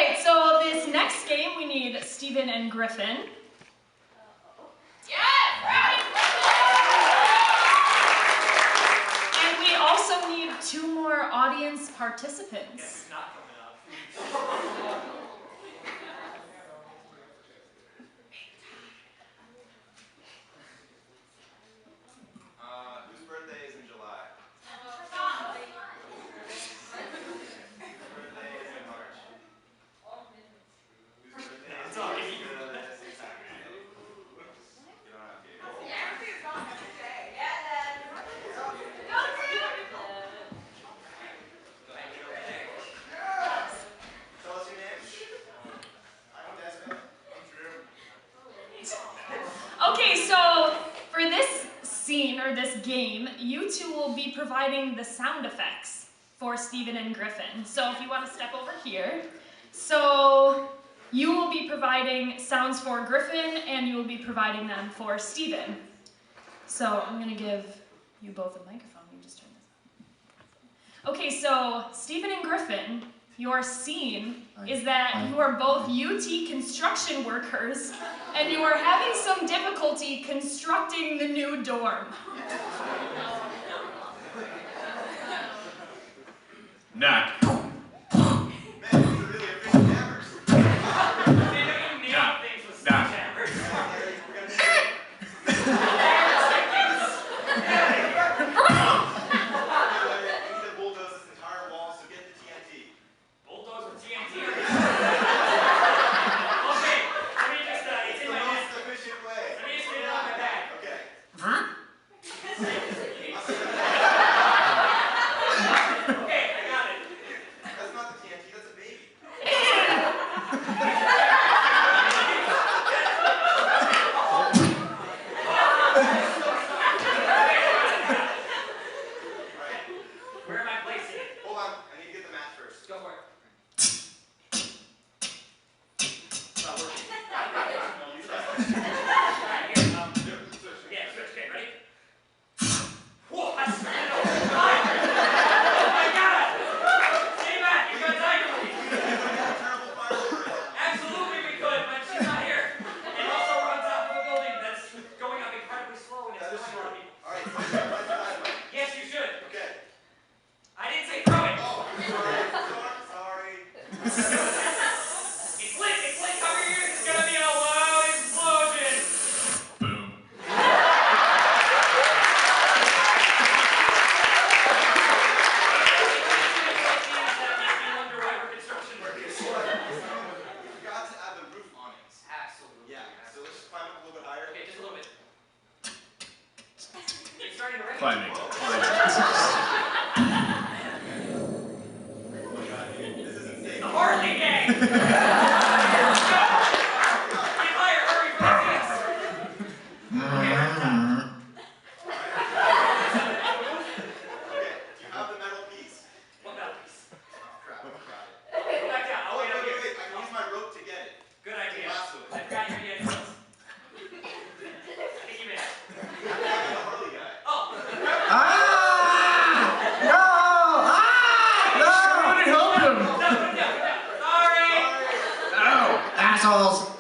right, so this next game we need Stephen and Griffin. And we also need 2 more audience participants. Guess it's not coming up. Whose birthday is in July? Whose birthday is in March? Whose birthday is in Saturday? You don't have to. Tell us your names. I'm Desmond. I'm Drew. Okay, so for this scene, or this game, you 2 will be providing the sound effects for Stephen and Griffin. So if you want to step over here. So you will be providing sounds for Griffin, and you will be providing them for Stephen. So I'm going to give you both a microphone. You just turn this on. Okay, so Stephen and Griffin, your scene is that you are both UT construction workers, and you are having some difficulty constructing the new dorm. Knock. Man, these are really efficient hammers. They don't even nail things with sledgehammers. We're gonna need to bulldoze this entire wall, so get the TNT. Bulldoze with TNT. Okay, let me just, it's It's in the my most desk. efficient way. Let me just get it out of my bag. Okay. Okay, I got it. That's not the TNT, that's a baby. Where am I placing it? Hold on, I need to get the match first. Go for it. It's not working. No, you try. Alright, here, Switch. yeah, switch, okay, ready? Whoa, I spit it over the line. Oh my god! Stay back, you got tiger leaf. Terrible firework right now. Absolutely we could, but she's not here. And also we're on top of a building that's going up incredibly slow and That it's is killing a lot true. of people. Alright, so I'm gonna dynamite. Yes, you should. Okay. I didn't say throw it. Oh, sorry. It's lit, cover your ears, it's gonna be a loud explosion. Boom. Wonder why we're construction workers. You forgot to add the roof awnings. Absolutely. Yeah, so let's just climb up a little bit higher. Okay, just a little bit. It's starting to rain. Climbing. Oh my god, dude, this is insane. The Harley gang! Get higher, hurry for the dance! Okay, we're at the top. Okay, do you have the metal piece? What metal piece? Oh crap, I forgot it. Go back down, I'll Oh, wait up here. wait, I can use my rope to get it. Good idea. Lasso it. I forgot your idea. I think you missed. I'm the Harley guy. Oh! No! No! Somebody help him! No, put it down. Sorry! Ow! Assholes!